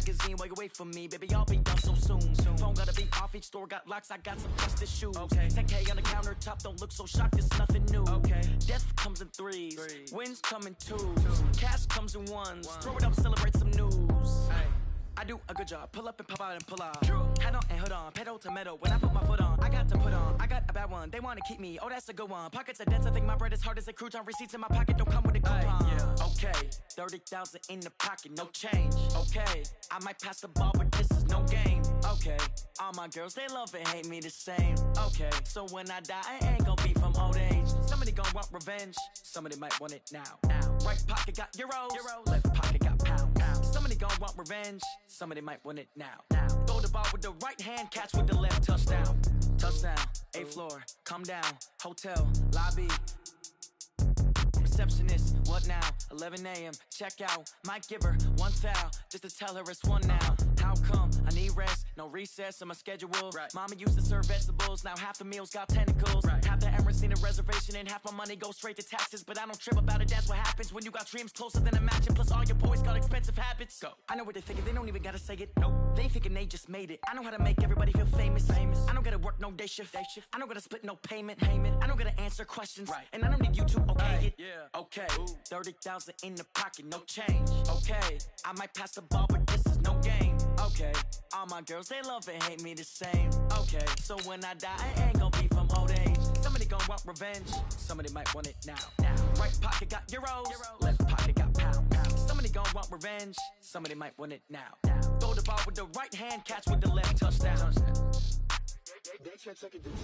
magazine while you wait for me. Baby, I'll be done so soon. Phone gotta be off, each store got locks, I got some busted shoes. 10K on the countertop, don't look so shocked, it's nothing new. Death comes in threes, wins come in twos, cash comes in ones. Throw it up, celebrate some news. I do a good job, pull up and pop out and pull out. Head on and hood on, pedal to metal. When I put my foot on, I got to put on. I got a bad one, they wanna keep me, oh that's a good one. Pockets are dense, I think my bread is hard as a crouton. Receipts in my pocket don't come with a coupon. Okay, 30,000 in the pocket, no change. Okay, I might pass the ball, but this is no game. Okay, all my girls, they love and hate me the same. Okay, so when I die, I ain't gon' be from old age. Somebody gon' want revenge, somebody might want it now. Right pocket got euros, left pocket got pounds. Somebody gon' want revenge, somebody might want it now. Throw the ball with the right hand, catch with the left, touchdown. Touchdown, 8th floor, come down, hotel, lobby. Receptionist, what now? 11 a.m. check out. Might give her one foul just to tell her it's one now. How come? I need rest, no recess in my schedule. Mama used to serve vegetables, now half the meals got tentacles. Half the Emirates need a reservation and half my money goes straight to taxes. But I don't trip about it, that's what happens when you got dreams closer than a mansion. Plus all your boys got expensive habits. Go. I know what they're thinking, they don't even gotta say it. Nope. They thinking they just made it. I know how to make everybody feel famous. I don't gotta work no day shift. I don't gotta split no payment. I don't gotta answer questions. And I don't need you to okay it. Okay, 30,000 in the pocket, no change. Okay, I might pass the ball, but this is no game. Okay, all my girls, they love and hate me the same. Okay, so when I die, I ain't gon' be from old age. Somebody gon' want revenge, somebody might want it now. Right pocket got euros, left pocket got pounds. Somebody gon' want revenge, somebody might want it now. Throw the ball with the right hand, catch with the left, touchdown. They can't take it to 10.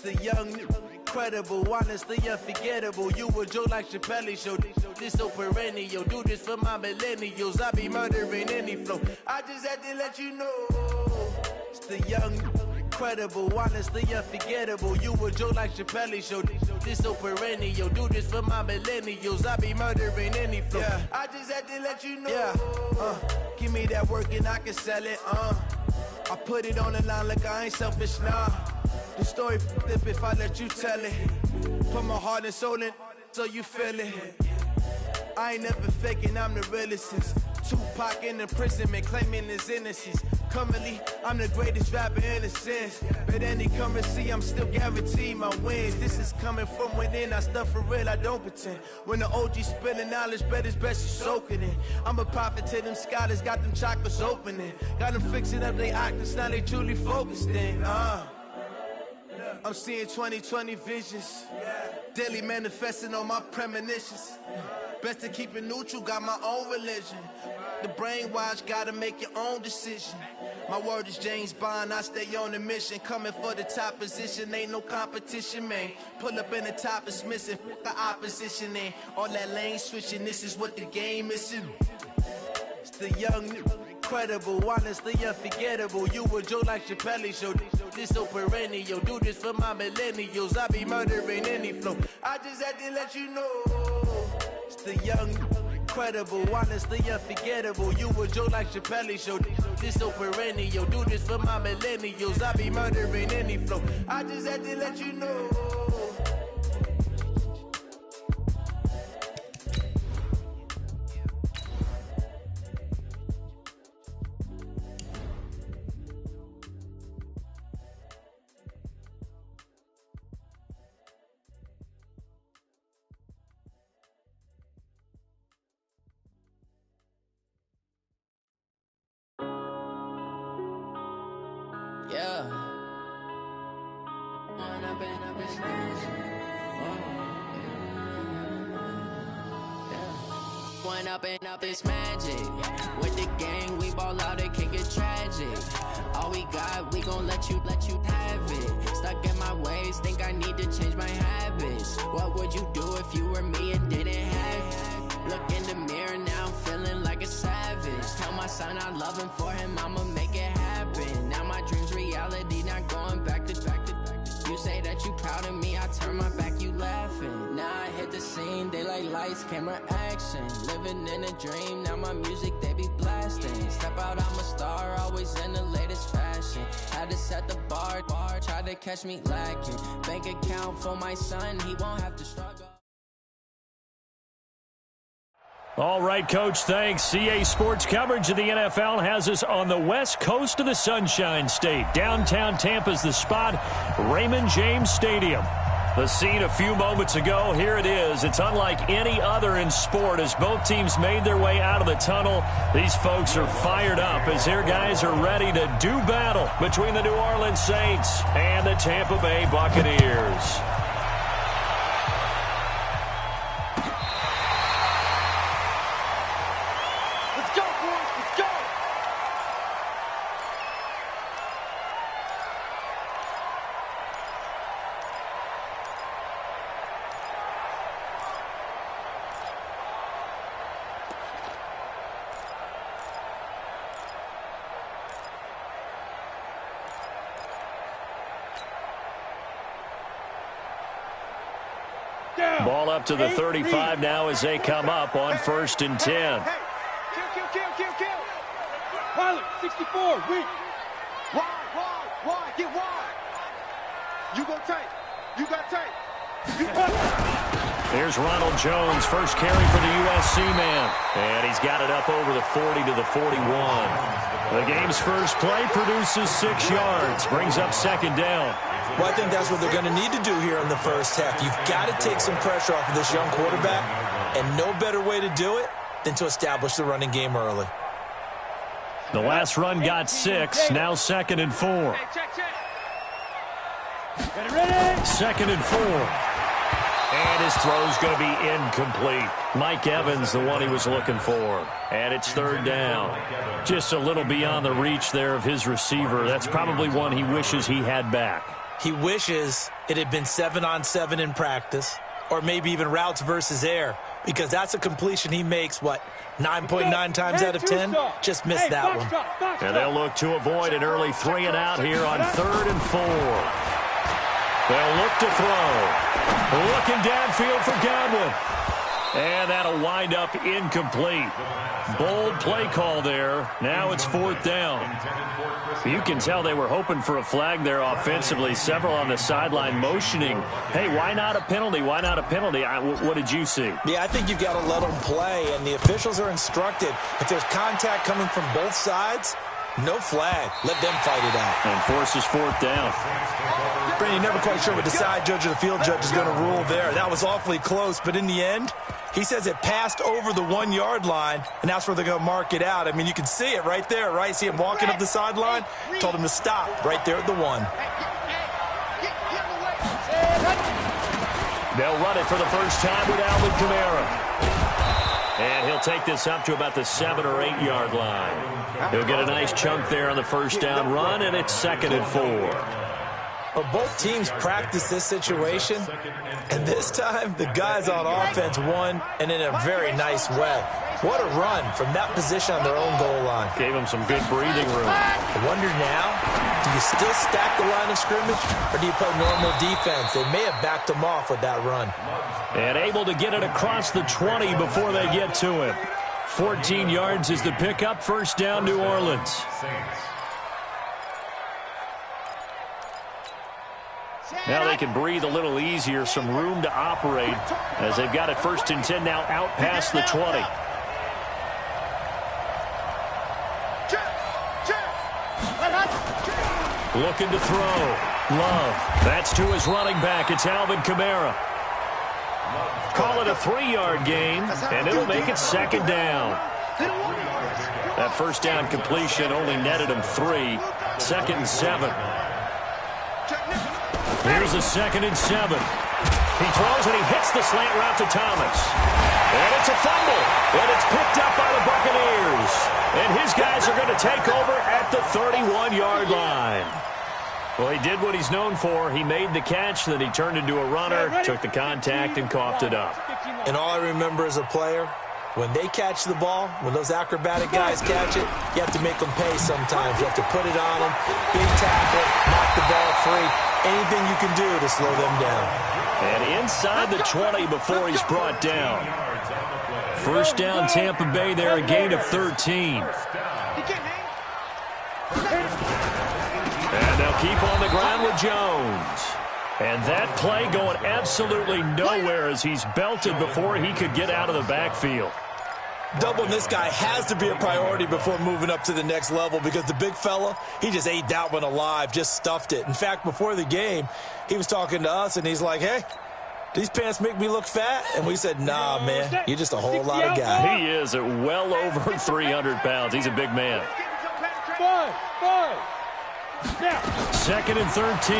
The young, incredible, honestly unforgettable. You a Joe like Chappelle show. This so perennial. Do this for my millennials. I be murdering any flow. I just had to let you know. It's the young, incredible, honestly unforgettable. You a Joe like Chappelle show. This so perennial. Do this for my millennials. I be murdering any flow. I just had to let you know. Give me that work and I can sell it. I put it on the line like I ain't selfish, nah. The story flip if I let you tell it. Put my heart and soul in so you feel it. I ain't never faking, I'm the realest since Tupac in imprisonment, claiming his innocence. Currently, I'm the greatest rapper in a sense. But any currency, I'm still guaranteed my wins. This is coming from within, I stuff for real, I don't pretend. When the OG spilling knowledge, bet it's best you soak it in. I'm a prophet to them scholars, got them chakras opening. Got them fixing up they octaves, now they truly focused in. I'm seeing 2020 visions, daily manifesting on my premonitions. Best to keep it neutral, got my own religion. The brainwash, gotta make your own decision. My word is James Bond, I stay on the mission. Coming for the top position, ain't no competition, man. Pull up in the top, it's missing, the opposition ain't. All that lane switching, this is what the game is. It's the young, incredible, honestly unforgettable. You a Joe like Chappelle show. This so perennial. Do this for my millennials. I be murdering any flow. I just had to let you know. It's the young, incredible, honestly unforgettable. You a Joe like Chappelle show. This so perennial. Do this for my millennials. I be murdering any flow. I just had to let you know. Up this magic with the gang, we ball out, it can get tragic. All we got, we gon' let you have it. Stuck in my ways, think I need to change my habits. What would you do if you were me and didn't have it? Look in the mirror now, I'm feeling like a savage. Tell my son I love him, for him I'ma make it camera action. Living in a dream, now my music they be blasting. Step out, I'm a star, always in the latest fashion. Had to set the bar, try to catch me lacking. Bank account for my son, he won't have to struggle. All right, Coach, thanks. CA Sports coverage of the NFL has us on the west coast of the Sunshine State. Downtown Tampa's the spot, Raymond James Stadium. The scene a few moments ago, here it is. It's unlike any other in sport as both teams made their way out of the tunnel. These folks are fired up as their guys are ready to do battle between the New Orleans Saints and the Tampa Bay Buccaneers. Ball up to the 35 now as they come up on 1st and 10. Kill. Pilot, 64, weak. Wide, get wide. You go tight. You got tight. Here's Ronald Jones, first carry for the USC man. And he's got it up over the 40 to the 41. The game's first play produces 6 yards, brings up 2nd down. Well, I think that's what they're going to need to do here in the first half. You've got to take some pressure off of this young quarterback, and no better way to do it than to establish the running game early. The last run got 6, now 2nd and 4. Ready? 2nd and 4. And his throw's going to be incomplete. Mike Evans, the one he was looking for. And it's 3rd down. Just a little beyond the reach there of his receiver. That's probably one he wishes he had back. He wishes it had been 7-on-7 in practice, or maybe even routes versus air, because that's a completion he makes, 9.9 times out of 10? Just missed that one. And they'll look to avoid an early 3 and out here on 3rd and 4. They'll look to throw. Looking downfield for Godwin. And that'll wind up incomplete. Bold play call there. Now it's 4th down. You can tell they were hoping for a flag there offensively. Several on the sideline motioning, hey, why not a penalty? Why not a penalty? What did you see? Yeah, I think you've got to let them play, and the officials are instructed. If there's contact coming from both sides, no flag. Let them fight it out. And forces 4th down. Brandon, you're never quite sure what the side judge or the field judge is going to rule there. That was awfully close, but in the end, he says it passed over the 1-yard line, and that's where they're going to mark it out. I mean, you can see it right there, right? See him walking up the sideline? Told him to stop right there at the 1. They'll run it for the first time with Alvin Kamara. And he'll take this up to about the 7 or 8 yard line. He'll get a nice chunk there on the first down run, and it's 2nd and 4. Well, both teams practice this situation, and this time the guys on offense won, and in a very nice way. What a run from that position on their own goal line. Gave them some good breathing room. I wonder now, do you still stack the line of scrimmage, or do you play normal defense? They may have backed them off with that run. And able to get it across the 20 before they get to it. 14 yards is the pickup, 1st down, New Orleans. Now they can breathe a little easier, some room to operate as they've got it 1st and 10 now out past the 20. Looking to throw. Love. That's to his running back. It's Alvin Kamara. Call it a 3-yard gain, and it'll make it 2nd down. That 1st down completion only netted him 3. 2nd and 7. Here's a 2nd and 7. He throws and he hits the slant route to Thomas. And it's a fumble. And it's picked up by the Buccaneers. And his guys are going to take over at the 31-yard line. Well, he did what he's known for. He made the catch, then he turned into a runner, took the contact, and coughed it up. And all I remember as a player, when they catch the ball, when those acrobatic guys catch it, you have to make them pay sometimes. You have to put it on them, big tackle, knock the ball free. Anything you can do to slow them down. And inside the 20 before he's brought down. First down, Tampa Bay there, a gain of 13. And they'll keep on the ground with Jones. And that play going absolutely nowhere as he's belted before he could get out of the backfield. Doubling this guy has to be a priority before moving up to the next level because the big fella, he just ate that one alive, just stuffed it. In fact, before the game, he was talking to us, and he's like, hey, these pants make me look fat? And we said, nah, man, you're just a whole lot of guy. He is at well over 300 pounds. He's a big man. Second and 13.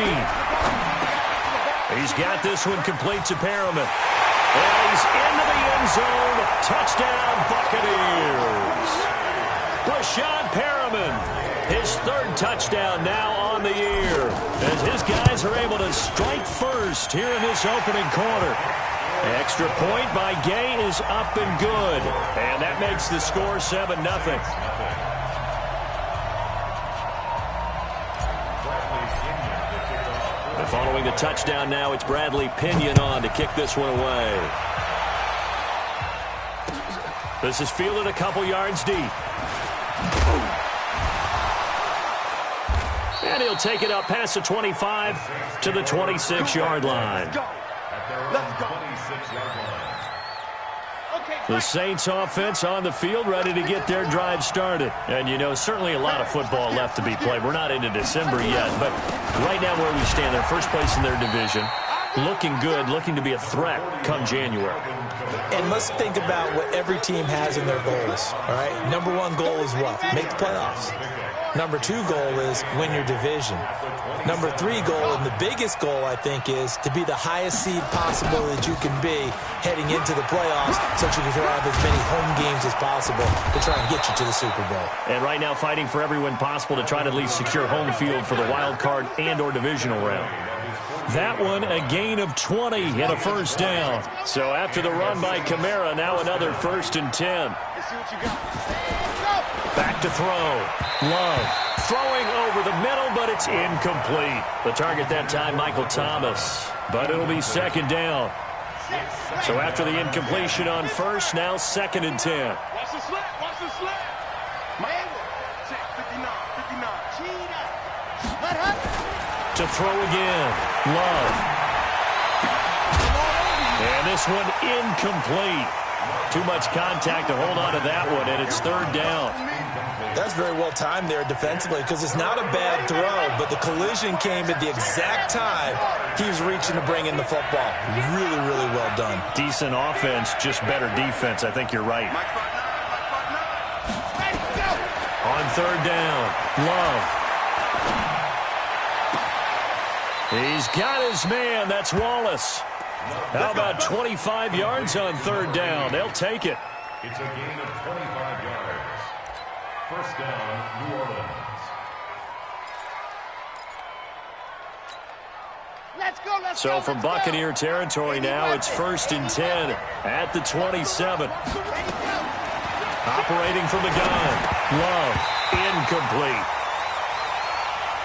He's got this one complete to Perriman. And he's into the end zone. Touchdown, Buccaneers. Brashad Perriman, his third touchdown now on the year, as his guys are able to strike first here in this opening quarter. Extra point by Gay is up and good. And that makes the score 7-0. Following the touchdown now, it's Bradley Pinion on to kick this one away. This is fielded a couple yards deep. And he'll take it up past the 25 to the 26-yard line. The Saints offense on the field, ready to get their drive started. And, you know, certainly a lot of football left to be played. We're not into December yet, but right now where we stand, they're first place in their division. Looking good, looking to be a threat come January. And let's think about what every team has in their goals, all right? Number one goal is what? Make the playoffs. Number two goal is win your division. Number three goal, and the biggest goal, I think, is to be the highest seed possible that you can be heading into the playoffs so that you can have as many home games as possible to try and get you to the Super Bowl. And right now fighting for every win possible to try to at least secure home field for the wild card and or divisional round. That one, a gain of 20 and a first down. So after the run by Kamara, now another 1st and 10. Back to throw. Love throwing over the middle, but it's incomplete. The target that time, Michael Thomas. But it'll be second down. So after the incompletion on first, now 2nd and 10. Watch the slip. Watch the slip. Check 59. To throw again. Love. And this one incomplete. Too much contact to hold on to that one, and it's 3rd down. That's very well timed there defensively because it's not a bad throw, but the collision came at the exact time he was reaching to bring in the football. Really, really well done. Decent offense, just better defense. I think you're right. On 3rd down, Love. He's got his man. That's Wallace. How about 25 yards on 3rd down? They'll take it. It's a gain of 25 yards. First down, New Orleans. So from Buccaneer territory now, it's 1st and 10 at the 27. Operating from the gun. Love, incomplete.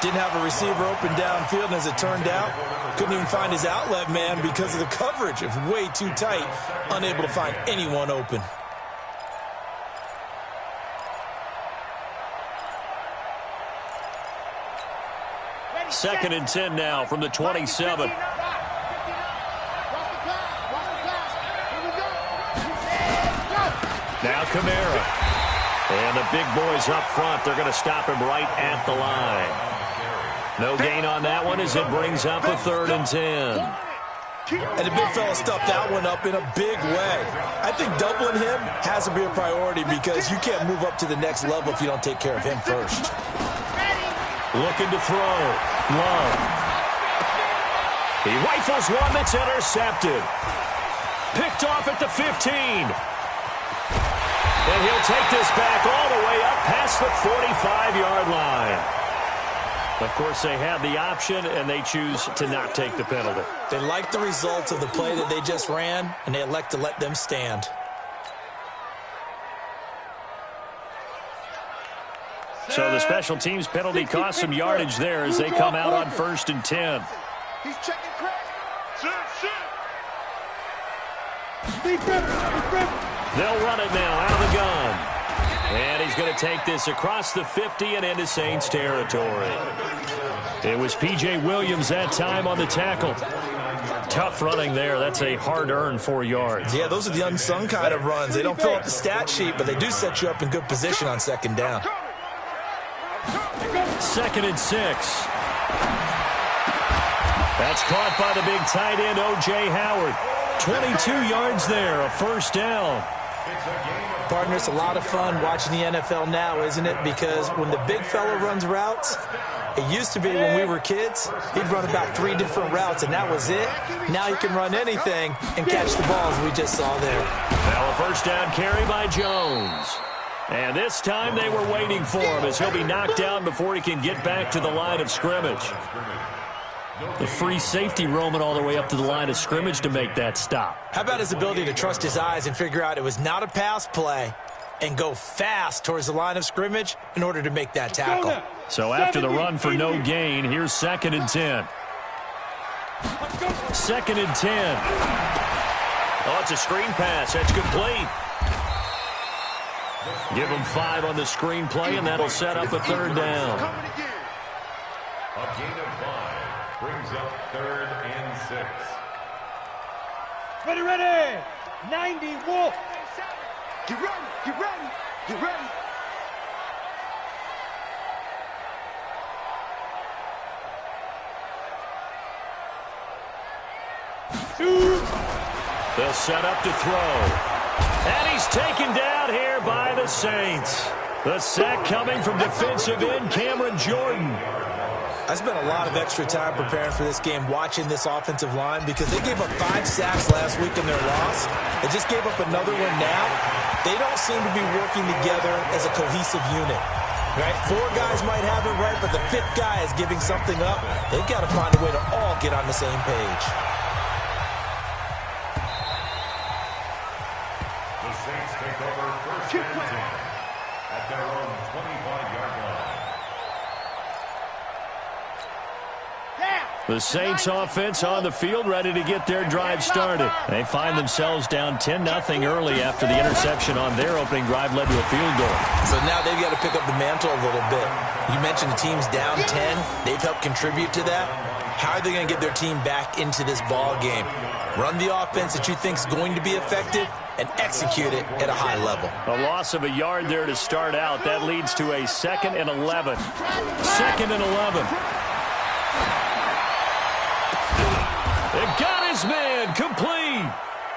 Didn't have a receiver open downfield, and as it turned out, couldn't even find his outlet man because of the coverage. It was way too tight, unable to find anyone open. Second and 10 now from the 27. Now Kamara. And the big boys up front, they're going to stop him right at the line. No gain on that one as it brings up a 3rd and 10. And the big fella stuffed that one up in a big way. I think doubling him has to be a priority because you can't move up to the next level if you don't take care of him first. Looking to throw. Love. He rifles one that's intercepted. Picked off at the 15. And he'll take this back all the way up past the 45-yard line. Of course, they have the option, and they choose to not take the penalty. They like the results of the play that they just ran, and they elect to let them stand. So the special teams penalty cost some yardage there as they come out on 1st and 10. He's checking crack. They'll run it now out of the gun. And he's going to take this across the 50 and into Saints territory. It was P.J. Williams that time on the tackle. Tough running there. That's a hard-earned 4 yards. Yeah, those are the unsung kind of runs. They don't fill up the stat sheet, but they do set you up in good position on second down. 2nd and 6. That's caught by the big tight end, O.J. Howard. 22 yards there, a first down. Partner, it's a lot of fun watching the NFL now, isn't it? Because when the big fella runs routes, it used to be when we were kids, he'd run about 3 different routes, and that was it. Now he can run anything and catch the balls we just saw there. Now a first down carry by Jones. And this time they were waiting for him as he'll be knocked down before he can get back to the line of scrimmage. The free safety roaming all the way up to the line of scrimmage to make that stop. How about his ability to trust his eyes and figure out it was not a pass play and go fast towards the line of scrimmage in order to make that tackle. So after the run for no gain, here's 2nd and 10. 2nd and 10. Oh, it's a screen pass. That's complete. Give him 5 on the screen play, and that'll set up a 3rd down. A gain of 5 brings up 3rd and 6. Ready! 90 Wolf! Get ready! Get ready! Get ready! They'll set up to throw. And he's taken down here by the Saints. The sack coming from defensive end Cameron Jordan. I spent a lot of extra time preparing for this game watching this offensive line because they gave up 5 sacks last week in their loss. They just gave up another one now. They don't seem to be working together as a cohesive unit. Right? 4 guys might have it right, but the 5th guy is giving something up. They've got to find a way to all get on the same page. The Saints take over 1st and 10 at their own 25-yard line. The Saints offense on the field ready to get their drive started. They find themselves down 10-0 early after the interception on their opening drive led to a field goal. So now they've got to pick up the mantle a little bit. You mentioned the team's down 10. They've helped contribute to that. How are they going to get their team back into this ball game? Run the offense that you think is going to be effective and execute it at a high level. A loss of a yard there to start out. That leads to a 2nd and 11. 2nd and 11. It got his man complete.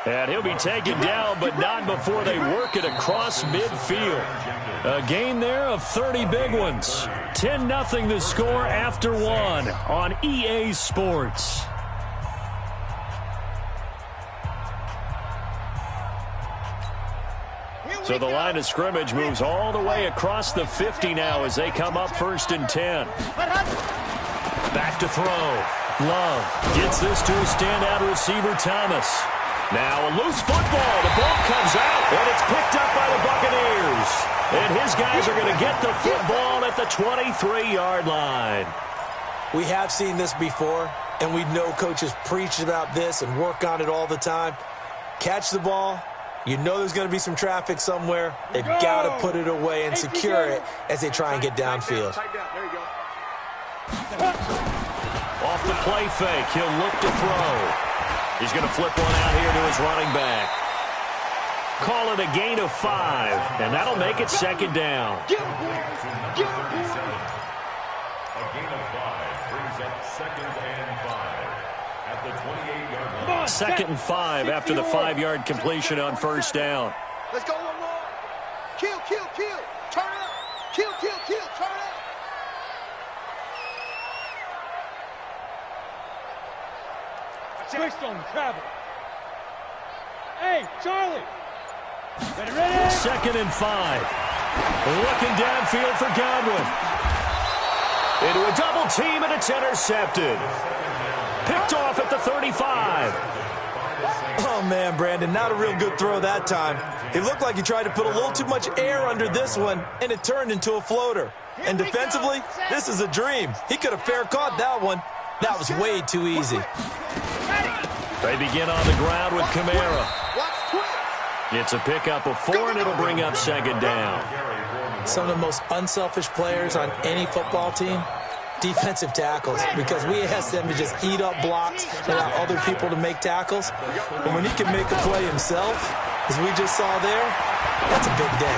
And he'll be taken down, but not before they work it across midfield. A gain there of 30 big ones. 10-0 the score after 1 on EA Sports. So the line of scrimmage moves all the way across the 50 now as they come up 1st and 10. Back to throw. Love gets this to his standout receiver, Thomas. Now a loose football. The ball comes out, and it's picked up by the Buccaneers. And his guys are going to get the football at the 23-yard line. We have seen this before, and we know coaches preach about this and work on it all the time. Catch the ball. You know there's going to be some traffic somewhere. They've got to put it away and secure it as they try and get downfield. Off the play fake, he'll look to throw. He's going to flip one out here to his running back. Call it a gain of 5, and that'll make it 2nd down. A gain of 5 brings up 2nd and 5 at the 28-yard line. 2nd and 5 after the 5-yard completion on 1st down. Let's go one more. Kill. Turn up. Kill. Turn up. Twist on travel. Hey, Charlie. Ready? 2nd and 5. Looking downfield for Godwin. Into a double team, and it's intercepted. Picked off at the 35. Oh, man, Brandon, not a real good throw that time. It looked like he tried to put a little too much air under this one, and it turned into a floater. And defensively, this is a dream. He could have fair caught that one. That was way too easy. Ready. They begin on the ground with Kamara. It's a pickup of 4, and it'll bring up second down. Some of the most unselfish players on any football team, defensive tackles, because we ask them to just eat up blocks and allow other people to make tackles. And when he can make a play himself, as we just saw there, that's a big day.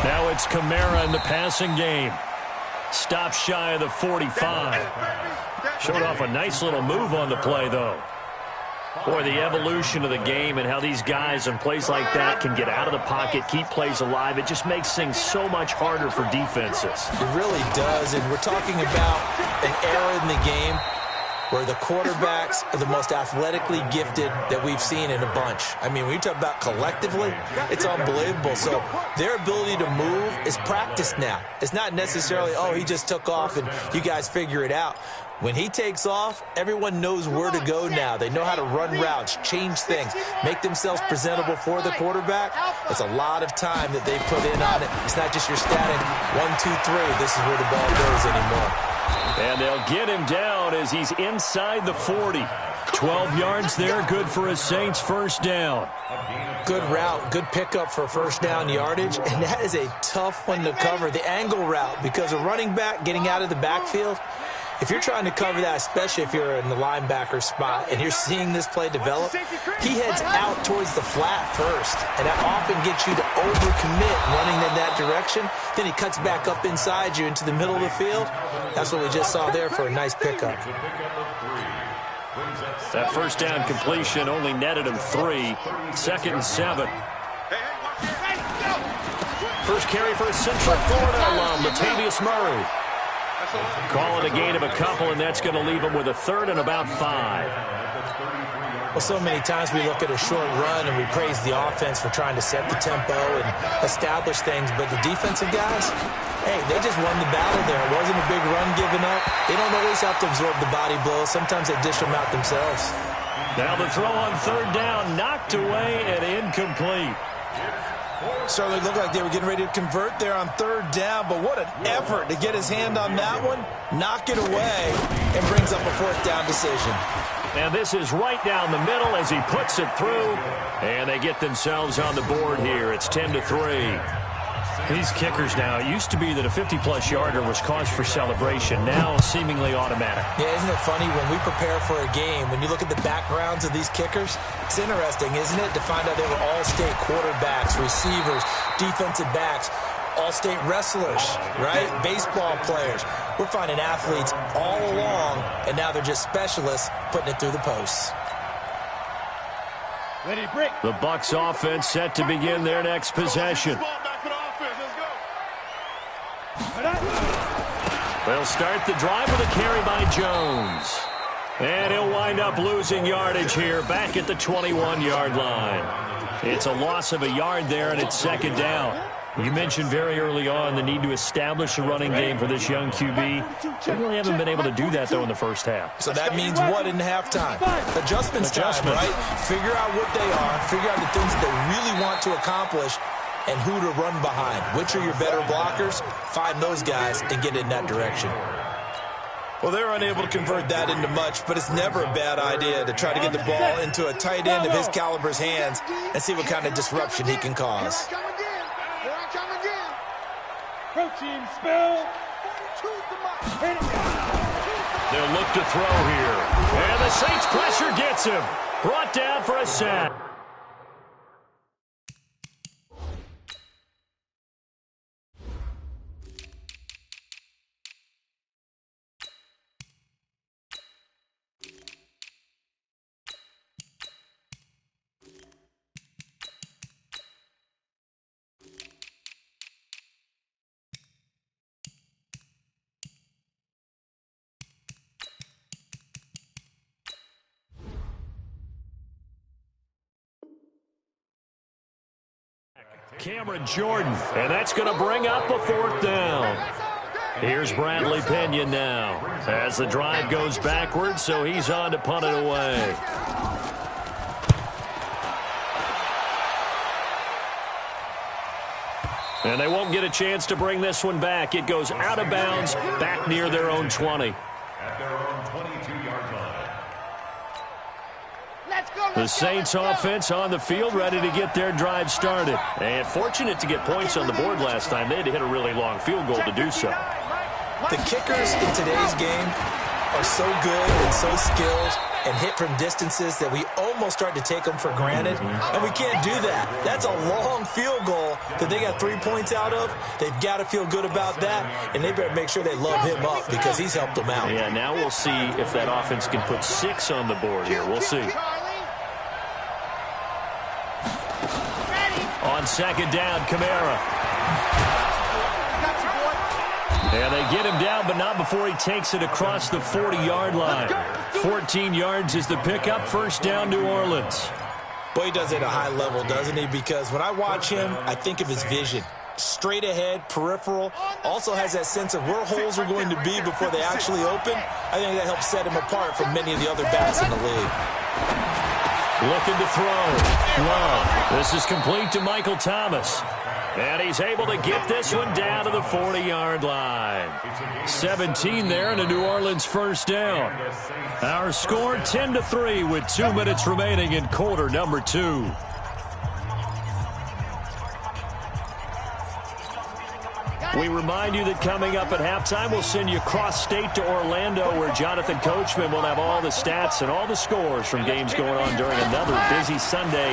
Now it's Kamara in the passing game. Stop shy of the 45. Showed off a nice little move on the play, though. Boy, the evolution of the game and how these guys in plays like that can get out of the pocket, keep plays alive, it just makes things so much harder for defenses. It really does, and we're talking about an era in the game where the quarterbacks are the most athletically gifted that we've seen in a bunch. I mean, when you talk about collectively, it's unbelievable. So their ability to move is practiced now. It's not necessarily, oh, he just took off and you guys figure it out. When he takes off, everyone knows where to go now. They know how to run routes, change things, make themselves presentable for the quarterback. It's a lot of time that they put in on it. It's not just your static 1, 2, 3. This is where the ball goes anymore. And they'll get him down as he's inside the 40. 12 yards there, good for a Saints first down. Good route, good pickup for first down yardage, and that is a tough one to cover, the angle route, because a running back getting out of the backfield, if you're trying to cover that, especially if you're in the linebacker spot and you're seeing this play develop, he heads out towards the flat first, and that often gets you to overcommit running in that direction. Then he cuts back up inside you into the middle of the field. That's what we just saw there for a nice pickup. That first down completion only netted him 3. 2nd and 7. First carry for a Central Florida alum, Latavius Murray. Call it a gain of a couple, and that's going to leave him with a 3rd and about 5. Well, so many times we look at a short run and we praise the offense for trying to set the tempo and establish things, but the defensive guys, hey, they just won the battle there. It wasn't a big run given up. They don't always have to absorb the body blows. Sometimes they dish them out themselves. Now the throw on 3rd down, knocked away and incomplete. Certainly looked like they were getting ready to convert there on 3rd down, but what an effort to get his hand on that one, knock it away, and brings up a 4th down decision. And this is right down the middle as he puts it through, and they get themselves on the board here. It's 10-3. These kickers now, it used to be that a 50-plus yarder was cause for celebration. Now seemingly automatic. Yeah, isn't it funny when we prepare for a game, when you look at the backgrounds of these kickers, it's interesting, isn't it, to find out they were all-state quarterbacks, receivers, defensive backs, all-state wrestlers, right? Baseball players. We're finding athletes all along, and now they're just specialists putting it through the posts. The Bucs offense set to begin their next possession. They'll start the drive with a carry by Jones. And he'll wind up losing yardage here back at the 21-yard line. It's a loss of a yard there, and it's 2nd down. You mentioned very early on the need to establish a running game for this young QB. They really haven't been able to do that, though, in the first half. So that means what in halftime? Adjustment time, right? Figure out what they are, figure out the things that they really want to accomplish, and who to run behind. Which are your better blockers? Find those guys and get in that direction. Well, they're unable to convert that into much, but it's never a bad idea to try to get the ball into a tight end of his caliber's hands and see what kind of disruption he can cause. Protein spill. They'll look to throw here. And the Saints pressure gets him. Brought down for a sack. Cameron Jordan, and that's going to bring up a 4th down. Here's Bradley Pena now as the drive goes backwards, so he's on to punt it away. And they won't get a chance to bring this one back. It goes out of bounds back near their own 20. At their own 22-yard line. Let's The Saints offense on the field, ready to get their drive started. And fortunate to get points on the board last time. They had to hit a really long field goal to do so. The kickers in today's game are so good and so skilled and hit from distances that we almost start to take them for granted. And we can't do that. That's a long field goal that they got 3 points out of. They've got to feel good about that, and they better make sure they love him up because he's helped them out. Yeah, now we'll see if that offense can put 6 on the board here. We'll see. On second down, Kamara. And they get him down, but not before he takes it across the 40-yard line. 14 yards is the pickup. First down, New Orleans. Boy, he does it at a high level, doesn't he? Because when I watch him, I think of his vision. Straight ahead, peripheral. Also has that sense of where holes are going to be before they actually open. I think that helps set him apart from many of the other backs in the league. Looking to throw. Love. This is complete to Michael Thomas. And he's able to get this one down to the 40-yard line. 17 there and a New Orleans first down. Our score 10-3 with 2 minutes remaining in quarter number 2. We remind you that coming up at halftime, we'll send you cross-state to Orlando, where Jonathan Coachman will have all the stats and all the scores from games going on during another busy Sunday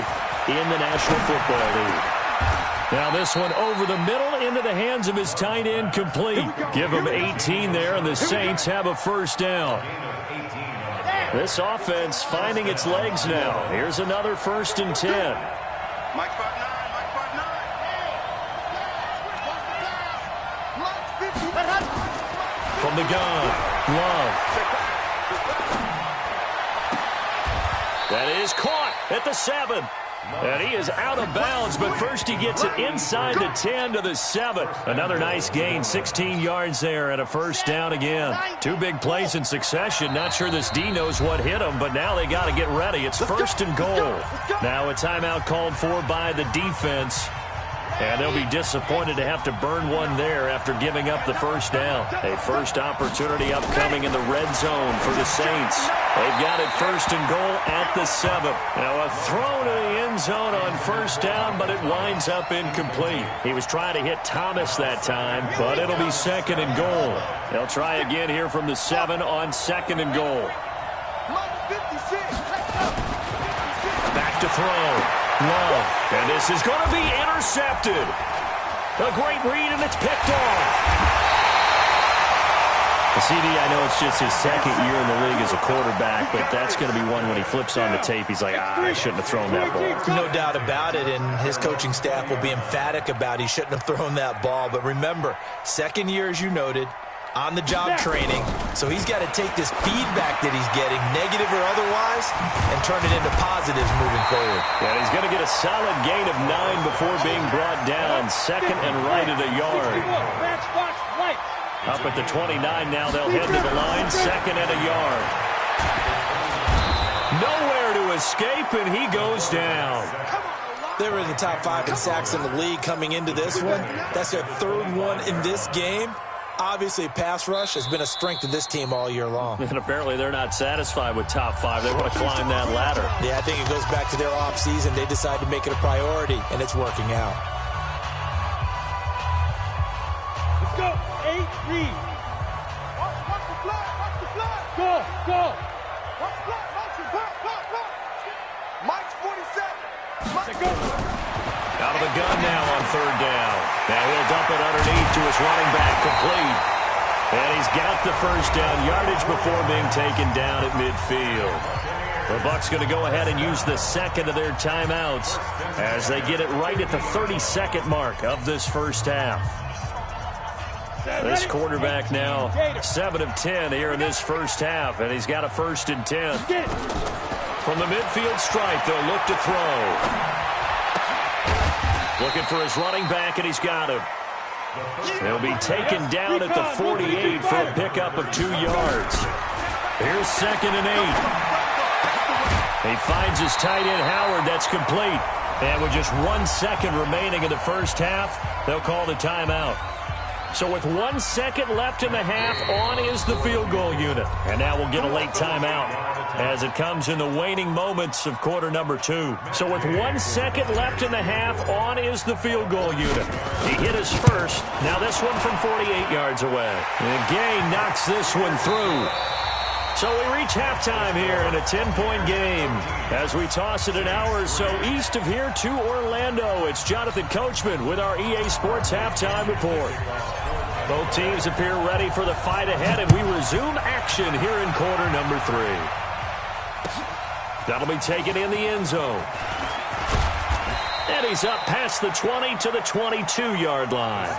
in the National Football League. Now this one over the middle into the hands of his tight end, complete. Give him 18 there, and the Saints have a first down. This offense finding its legs now. Here's another 1st and 10. From the gun, Love. That is caught at the 7. And he is out of bounds, but first he gets it inside the 10 to the 7. Another nice gain, 16 yards there and a first down again. 2 big plays in succession. Not sure this D knows what hit him, but now they got to get ready. It's 1st and goal. Now a timeout called for by the defense. And they'll be disappointed to have to burn one there after giving up the first down. A first opportunity upcoming in the red zone for the Saints. They've got it 1st and goal at the 7. Now a throw to the end zone on first down, but it winds up incomplete. He was trying to hit Thomas that time, but it'll be 2nd and goal. They'll try again here from the 7 on 2nd and goal. Back to throw. Love, and this is going to be intercepted. A great read, and it's picked off. CD, I know it's just his 2nd year in the league as a quarterback, but that's going to be one when he flips on the tape, he's like, I shouldn't have thrown that ball. No doubt about it, and his coaching staff will be emphatic about he shouldn't have thrown that ball. But remember, 2nd year, as you noted, on-the-job training, so he's got to take this feedback that he's getting, negative or otherwise, and turn it into positives moving forward. And he's going to get a solid gain of 9 before being brought down. 2nd and right at a yard. Up at the 29 now, they'll head to the line. 2nd and a yard. Nowhere to escape, and he goes down. They were in the top 5 in sacks in the league coming into this one. That's their 3rd one in this game. Obviously, pass rush has been a strength of this team all year long. And apparently they're not satisfied with top 5. They want to climb that ladder. Yeah, I think it goes back to their offseason. They decided to make it a priority, and it's working out. Let's go. 8, read. Watch the flag. Watch the flag. Go. Watch the flag. Go. Mike's 47. Mike, go. Out of the gun now on 3rd down. Now he'll dump it underneath to his running back, complete. And he's got the first down yardage before being taken down at midfield. The Bucs going to go ahead and use the 2nd of their timeouts as they get it right at the 32nd mark of this first half. This quarterback now 7 of 10 here in this first half, and he's got a 1st and 10. From the midfield stripe, they'll look to throw. Looking for his running back, and he's got him. He'll be taken down at the 48 for a pickup of 2 yards. Here's 2nd and 8. He finds his tight end, Howard. That's complete. And with just 1 second remaining in the first half, they'll call the timeout. So with 1 second left in the half, on is the field goal unit. And now we'll get a late timeout as it comes in the waning moments of quarter number 2. So with 1 second left in the half, on is the field goal unit. He hit his first. Now this one from 48 yards away. And Gay knocks this one through. So we reach halftime here in a 10-point game. As we toss it an hour or so east of here to Orlando, it's Jonathan Coachman with our EA Sports Halftime Report. Both teams appear ready for the fight ahead, and we resume action here in quarter number 3. That'll be taken in the end zone. And he's up past the 20 to the 22-yard line.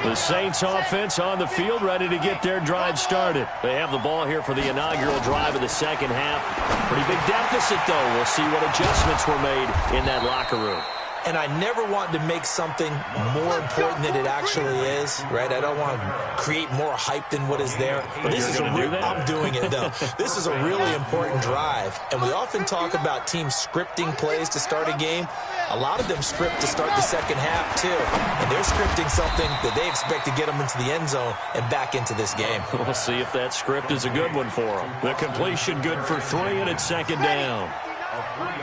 The Saints offense on the field, ready to get their drive started. They have the ball here for the inaugural drive of the second half. Pretty big deficit, though. We'll see what adjustments were made in that locker room. And I never want to make something more important than it actually is, right? I don't want to create more hype than what is there. But this is I'm doing it, though. This is a really important drive. And we often talk about teams scripting plays to start a game. A lot of them script to start the second half, too. And they're scripting something that they expect to get them into the end zone and back into this game. We'll see if that script is a good one for them. The completion good for 3, and it's second down.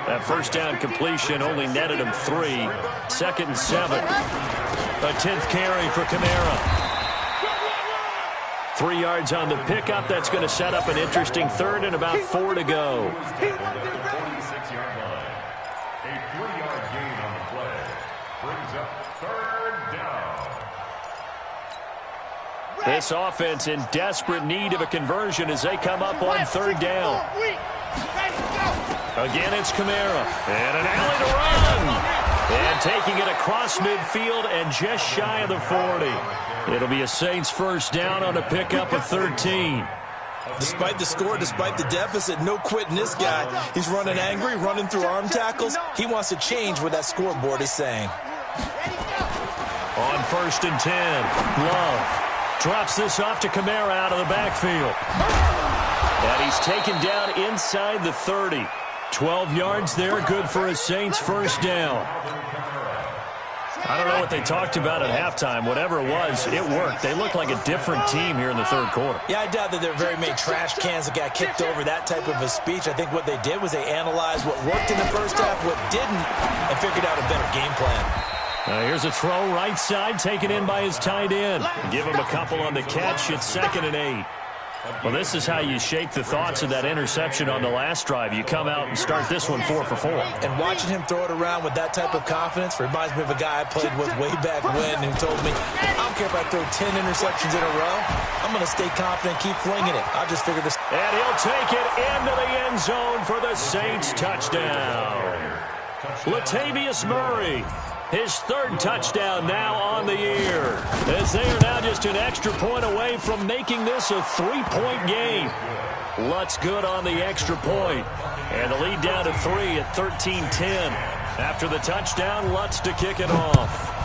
That first down completion only netted him 3. Second and 7. A 10th carry for Kamara. 3 yards on the pickup. That's going to set up an interesting third and about 4 to go. This offense in desperate need of a conversion as they come up on third down. Again, it's Kamara. And an alley to run. And taking it across midfield and just shy of the 40. It'll be a Saints first down on a pickup of 13. Despite the score, despite the deficit, no quitting this guy. He's running angry, running through arm tackles. He wants to change what that scoreboard is saying. On first and 10, Love drops this off to Kamara out of the backfield. And he's taken down inside the 30. 12 yards there, good for a Saints first down. I don't know what they talked about at halftime. Whatever it was, it worked. They look like a different team here in the third quarter. Yeah, I doubt that there are very many trash cans that got kicked over, that type of a speech. I think what they did was they analyzed what worked in the first half, what didn't, and figured out a better game plan. Here's a throw right side, taken in by his tight end. Give him a couple on the catch. It's second and 8. Well, this is how you shake the thoughts of that interception on the last drive. You come out and start this one 4 for 4. And watching him throw it around with that type of confidence reminds me of a guy I played with way back when who told me, I don't care if I throw 10 interceptions in a row. I'm going to stay confident, keep flinging it. I'll just figure this. And he'll take it into the end zone for the Saints touchdown. Latavius Murray. His third touchdown now on the year, as they are now just an extra point away from making this a 3-point game. Lutz good on the extra point, and the lead down to 3 at 13-10. After the touchdown, Lutz to kick it off.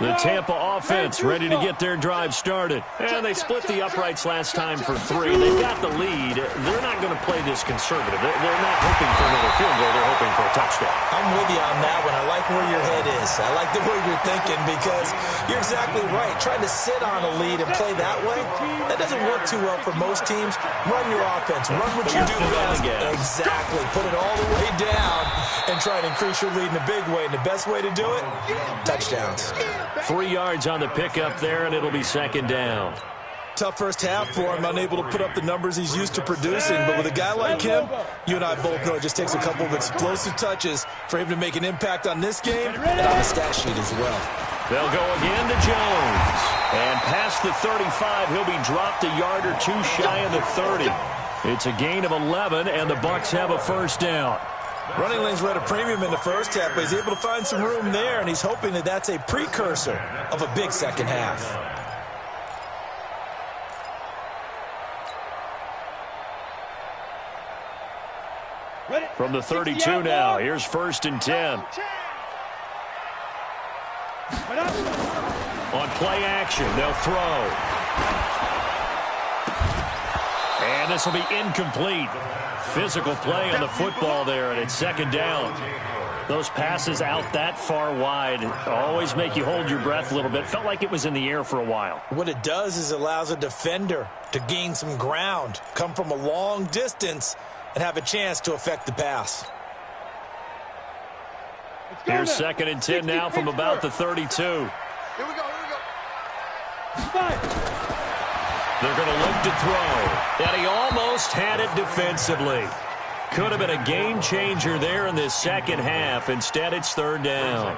The Tampa offense ready to get their drive started. And they split the uprights last time for 3. They've got the lead. They're not going to play this conservative. They're not hoping for another field goal. They're hoping for a touchdown. I'm with you on that one. I like where your head is. I like the way you're thinking because you're exactly right. Trying to sit on a lead and play that way, that doesn't work too well for most teams. Run your offense. Run what you do best. Exactly. Put it all the way down and try and increase your lead in a big way. And the best way to do it, touchdowns. 3 yards on the pickup there, and it'll be second down. Tough first half for him, unable to put up the numbers he's used to producing. But with a guy like him, you and I both know it just takes a couple of explosive touches for him to make an impact on this game and on the stat sheet as well. They'll go again to Jones. And past the 35, he'll be dropped a yard or 2 shy of the 30. It's a gain of 11, and the Bucs have a first down. Running lanes were at a premium in the first half, but he's able to find some room there, and he's hoping that that's a precursor of a big second half. From the 32 now, here's first and 10. On play action, they'll throw. And this will be incomplete. Physical play on the football there, and it's second down. Those passes out that far wide always make you hold your breath a little bit. Felt like it was in the air for a while. What it does is allows a defender to gain some ground, come from a long distance, and have a chance to affect the pass. Here's second and 10 now from about the 32. Here we go. They're going to look to throw. And he almost had it defensively. Could have been a game changer there in this second half. Instead, it's third down.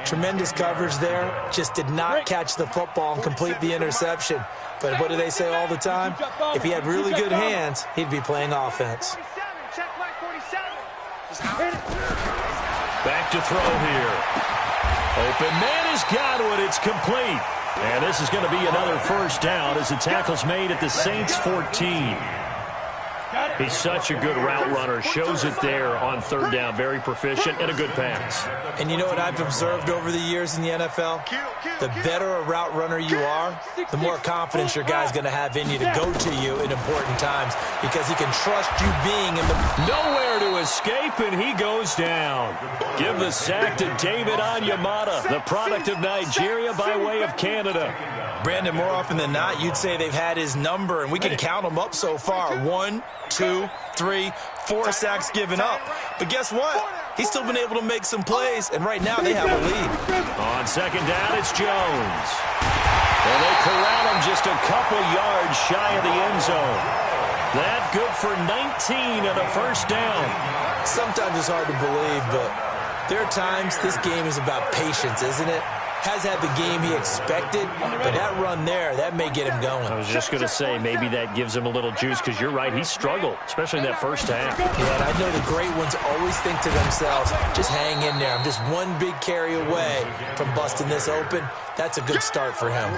Tremendous coverage there. Just did not catch the football and complete the interception. But what do they say all the time? If he had really good hands, he'd be playing offense. Back to throw here. Open man has got it. It's complete. And this is going to be another first down as the tackle's made at the Saints 14. He's such a good route runner. Shows it there on third down. Very proficient and a good pass. And you know what I've observed over the years in the NFL? The better a route runner you are, the more confidence your guy's going to have in you to go to you in important times because he can trust you being in the... Nowhere to escape, and he goes down. Give the sack to David Onyemata, the product of Nigeria by way of Canada. Brandon, more often than not, you'd say they've had his number, and we can count them up so far. 1, 2, 3, 4 sacks given up. But guess what? He's still been able to make some plays, and right now they have a lead. On second down, it's Jones. And they corral him just a couple yards shy of the end zone. That good for 19 and a first down. Sometimes it's hard to believe, but there are times this game is about patience, isn't it? Has had the game he expected, but that run there, that may get him going. I was just going to say, maybe that gives him a little juice, because you're right, he struggled, especially in that first half. Yeah, and I know the great ones always think to themselves, just hang in there. I'm just one big carry away from busting this open. That's a good start for him.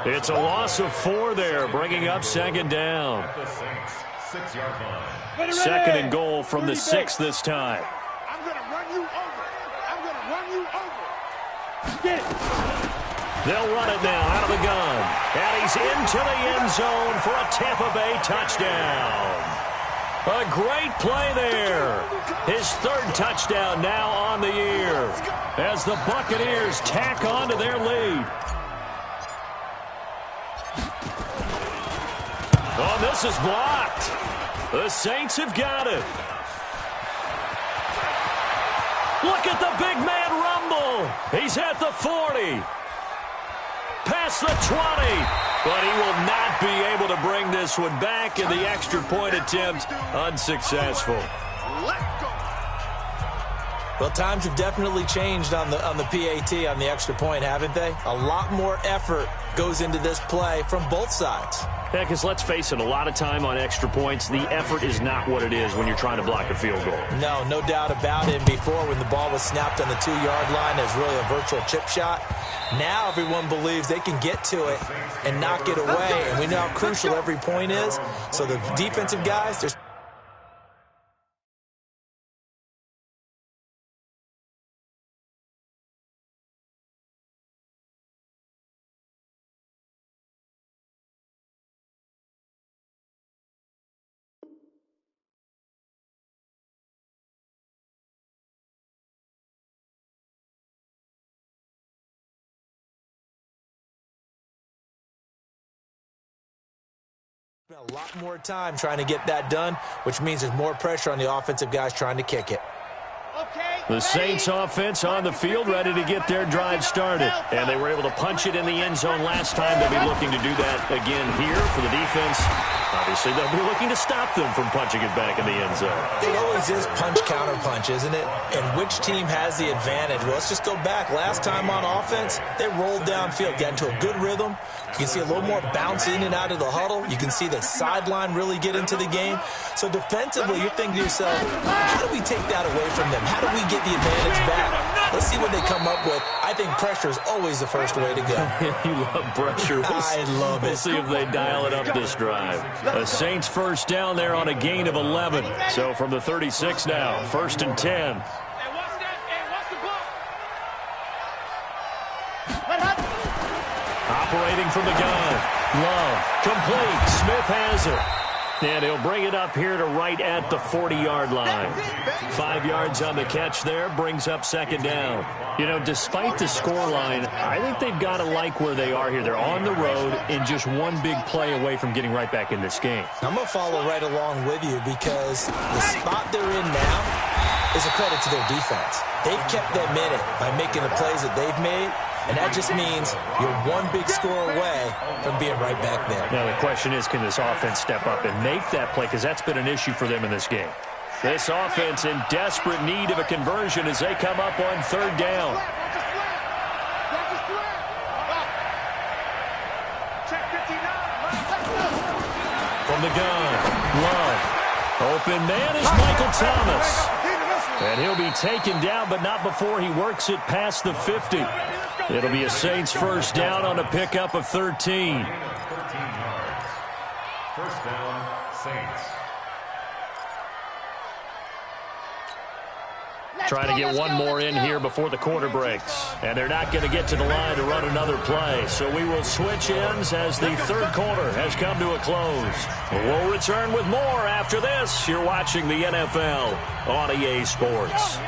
It's a loss of 4 there, bringing up second down. Second and goal from the 6 this time. I'm going to run you over. I'm going to run you over. They'll run it now out of the gun. And he's into the end zone for a Tampa Bay touchdown. A great play there. His third touchdown now on the year as the Buccaneers tack on to their lead. Oh, this is blocked. The Saints have got it. Look at the big man rumble. He's at the 40. Past the 20. But he will not be able to bring this one back, and the extra point attempt unsuccessful. Well, times have definitely changed on the PAT, on the extra point, haven't they? A lot more effort goes into this play from both sides. Yeah, because let's face it, a lot of time on extra points, the effort is not what it is when you're trying to block a field goal. No doubt about it. And before, when the ball was snapped on the 2-yard line, it was really a virtual chip shot. Now everyone believes they can get to it and knock it away. And we know how crucial every point is. So the defensive guys, there's... a lot more time trying to get that done, which means there's more pressure on the offensive guys trying to kick it. The Saints offense on the field, ready to get their drive started. And they were able to punch it in the end zone last time. They'll be looking to do that again here for the defense. Obviously, they'll be looking to stop them from punching it back in the end zone. It always is punch-counter-punch, isn't it? And which team has the advantage? Well, let's just go back. Last time on offense, they rolled downfield, got into a good rhythm. You can see a little more bounce in and out of the huddle. You can see the sideline really get into the game. So defensively, you're thinking to yourself, how do we take that away from them? How do we get the advantage back? Let's see what they come up with. I think pressure is always the first way to go. You love pressure. I love it. We'll see if they dial it up this drive. The Saints first down there on a gain of 11. So from the 36 now, 1st and 10. Operating from the gun. Love. Complete. Smith has it. And he'll bring it up here to right at the 40-yard line. 5 yards on the catch there, brings up second down. You know, despite the scoreline, I think they've got to like where they are here. They're on the road and just one big play away from getting right back in this game. I'm going to follow right along with you because the spot they're in now is a credit to their defense. They've kept them in it by making the plays that they've made. And that just means you're one big score away from being right back there. Now, the question is, can this offense step up and make that play? Because that's been an issue for them in this game. This offense in desperate need of a conversion as they come up on third down. From the gun, Love. Open man is Michael Thomas. And he'll be taken down, but not before he works it past the 50. It'll be a Saints first down on a pickup of 13. 13 yards. First down, Saints. Trying to get one more in here before the quarter breaks. And they're not going to get to the line to run another play. So we will switch ends as the third quarter has come to a close. We'll return with more after this. You're watching the NFL on EA Sports.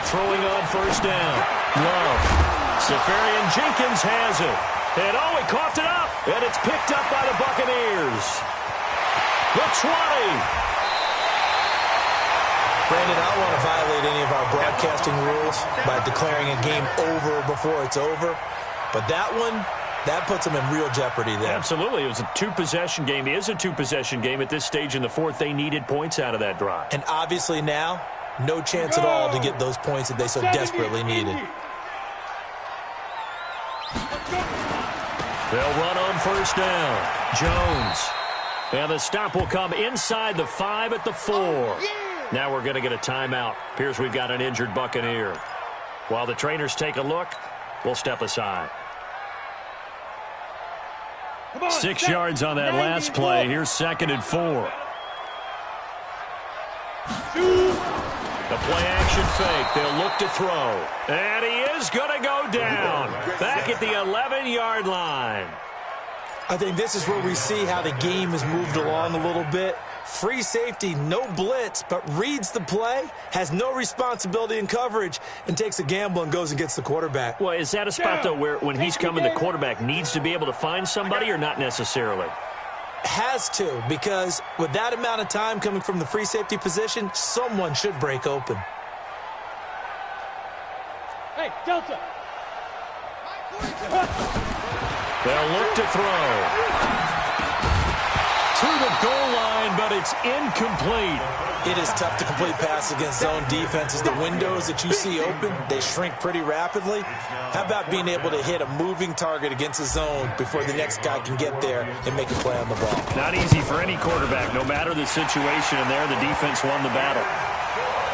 Throwing on first down. Love. Safarian Jenkins has it. And oh, he coughed it up. And it's picked up by the Buccaneers. The 20. Brandon, I don't want to violate any of our broadcasting rules by declaring a game over before it's over. But that one, that puts them in real jeopardy there. Absolutely. It was a two-possession game. It is a two-possession game at this stage in the fourth. They needed points out of that drive. And obviously now, no chance at all to get those points that they so desperately needed. They'll run on first down. Jones. And the stop will come inside the 5 at the 4. Now we're going to get a timeout. Appears we've got an injured Buccaneer. While the trainers take a look, we'll step aside. 6 yards on that last play. Here's second and 4. The play-action fake. They'll look to throw. And he is going to go down. Back at the 11-yard line. I think this is where we see how the game has moved along a little bit. Free safety, no blitz, but reads the play, has no responsibility in coverage, and takes a gamble and goes and gets the quarterback. Well, is that a spot, though, where when he's coming, the quarterback needs to be able to find somebody or not necessarily? Has to, because with that amount of time coming from the free safety position, someone should break open. Hey, Delta. They'll look to throw. To the goal line, but it's incomplete. It is tough to complete passes against zone defenses. The windows that you see open, they shrink pretty rapidly. How about being able to hit a moving target against a zone before the next guy can get there and make a play on the ball? Not easy for any quarterback, no matter the situation. And there, the defense won the battle.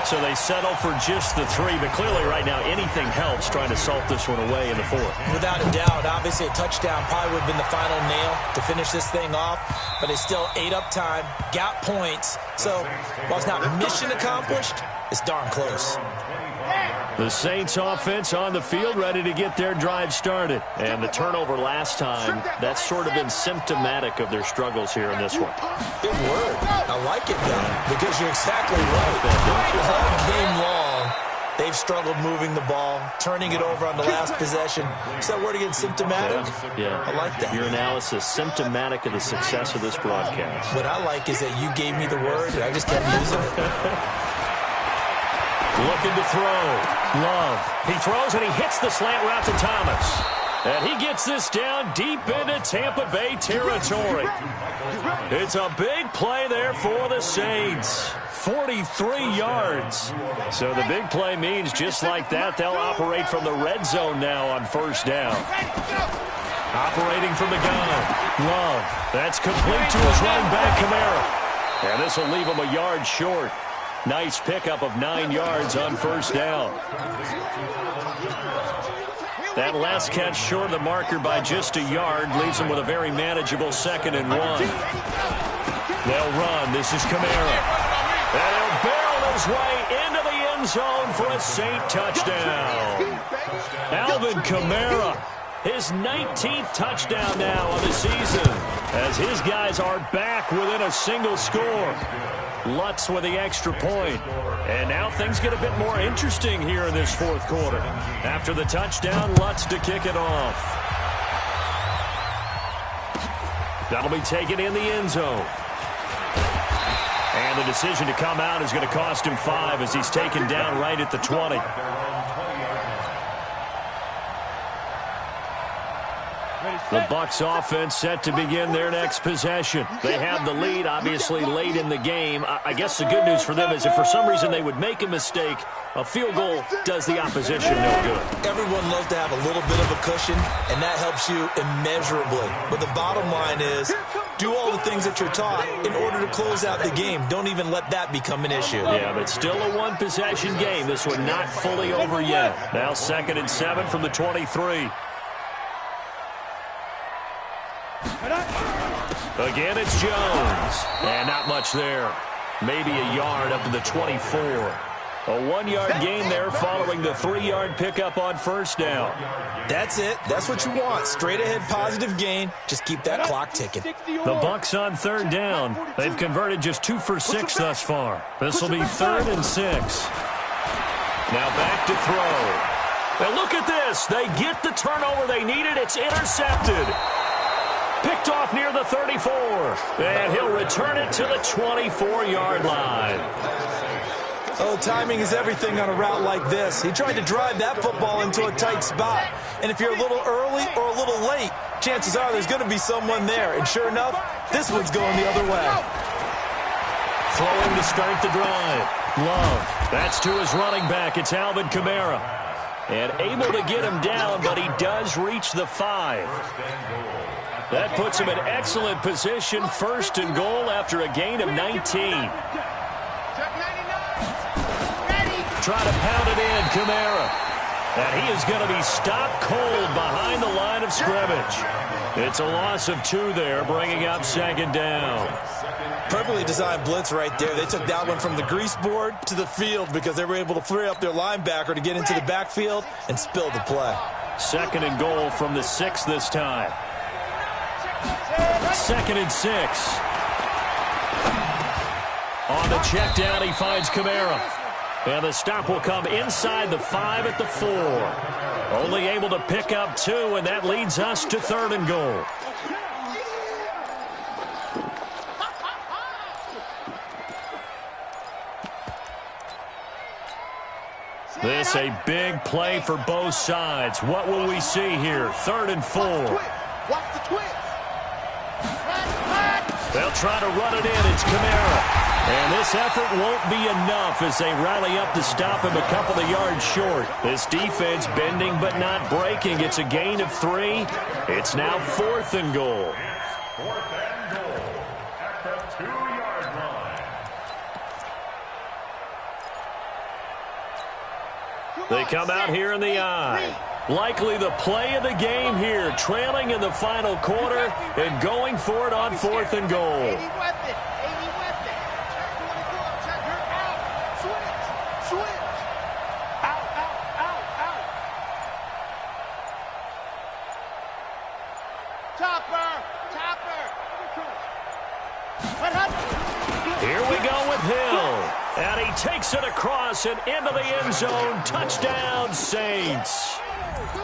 So they settle for just the 3, but clearly right now anything helps trying to salt this one away in the 4th. Without a doubt, obviously a touchdown probably would have been the final nail to finish this thing off, but they still ate up time, got points. So while it's not mission accomplished, it's darn close. The Saints offense on the field ready to get their drive started. And the turnover last time, that's sort of been symptomatic of their struggles here in this one. Good word. I like it, though, because you're exactly right. All game long, they've struggled moving the ball, turning it over on the last possession. Is that word again, symptomatic? Yeah. I like that. Your analysis, symptomatic of the success of this broadcast. What I like is that you gave me the word, and I just kept using it. Looking to throw. Love. He throws and he hits the slant route to Thomas. And he gets this down deep into Tampa Bay territory. It's a big play there for the Saints. 43 yards. So the big play means just like that, they'll operate from the red zone now on first down. Operating from the gun. Love. That's complete to his running back, Kamara. And this will leave him a yard short. Nice pickup of 9 yards on first down. That last catch short of the marker by just a yard leaves them with a very manageable 2nd and 1. They'll run. This is Kamara. And he'll his way into the end zone for a Saint touchdown. Alvin Kamara, his 19th touchdown now of the season, as his guys are back within a single score. Lutz with the extra point. And now things get a bit more interesting here in this fourth quarter. After the touchdown, Lutz to kick it off. That'll be taken in the end zone. And the decision to come out is going to cost him 5 as he's taken down right at the 20. The Bucs offense set to begin their next possession. They have the lead, obviously, late in the game. I guess the good news for them is if for some reason they would make a mistake, a field goal does the opposition no good. Everyone loves to have a little bit of a cushion, and that helps you immeasurably. But the bottom line is, do all the things that you're taught in order to close out the game. Don't even let that become an issue. Yeah, but still a one-possession game. This one not fully over yet. Now 2nd and 7 from the 23. Again, it's Jones. And not much there. Maybe a yard up to the 24. A 1-yard gain there following the 3-yard pickup on first down. That's it. That's what you want. Straight ahead positive gain. Just keep that clock ticking. The Bucs on 3rd down. They've converted just 2 for 6 thus far. This will be 3rd and 6. Now back to throw. And look at this. They get the turnover they needed. It's intercepted. Picked off near the 34. And he'll return it to the 24-yard line. Oh, timing is everything on a route like this. He tried to drive that football into a tight spot. And if you're a little early or a little late, chances are there's going to be someone there. And sure enough, this one's going the other way. Throwing to start the drive. Love. That's to his running back. It's Alvin Kamara. And able to get him down, but he does reach the 5. That puts him in excellent position, 1st and goal after a gain of 19. Try to pound it in, Kamara. And he is going to be stopped cold behind the line of scrimmage. It's a loss of 2 there, bringing up 2nd down. Perfectly designed blitz right there. They took that one from the grease board to the field because they were able to free up their linebacker to get into the backfield and spill the play. 2nd and goal from the 6 this time. 2nd and 6. On the check down, he finds Kamara. And the stop will come inside the 5 at the 4. Only able to pick up 2, and that leads us to 3rd and goal. This a big play for both sides. What will we see here? 3rd and 4. Watch the twist. They'll try to run it in. It's Kamara. And this effort won't be enough as they rally up to stop him a couple of yards short. This defense bending but not breaking. It's a gain of 3. It's now 4th and goal. 4th and goal at the 2-yard line. They come out here in the I. Likely the play of the game here, trailing in the final quarter and going for it on 4th and goal. Here we go with Hill. And he takes it across and into the end zone. Touchdown, Saints.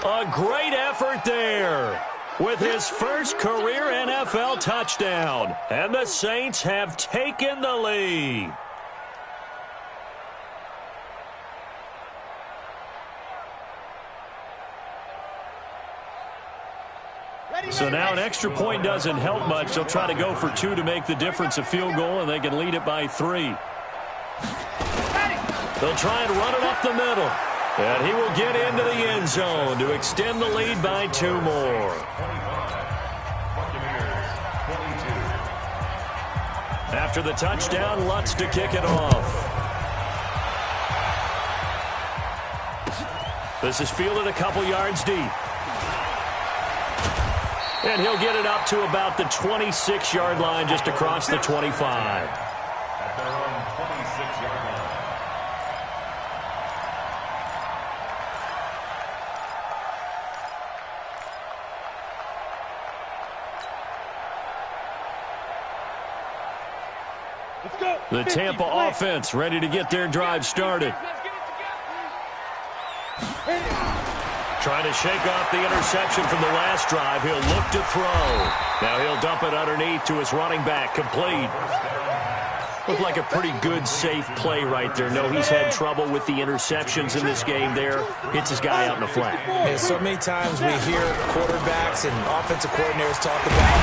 A great effort there with his first career NFL touchdown. And the Saints have taken the lead. So now an extra point doesn't help much. They'll try to go for 2 to make the difference a field goal, and they can lead it by 3. They'll try and run it up the middle. And he will get into the end zone to extend the lead by 2 more. After the touchdown, Lutz to kick it off. This is fielded a couple yards deep. And he'll get it up to about the 26-yard line, just across the 25. At their own 26-yard line. The Tampa offense ready to get their drive started. Trying to shake off the interception from the last drive. He'll look to throw. Now he'll dump it underneath to his running back. Complete. Looked like a pretty good, safe play right there. No, he's had trouble with the interceptions in this game there. Hits his guy out in the flat. Yeah, so many times we hear quarterbacks and offensive coordinators talk about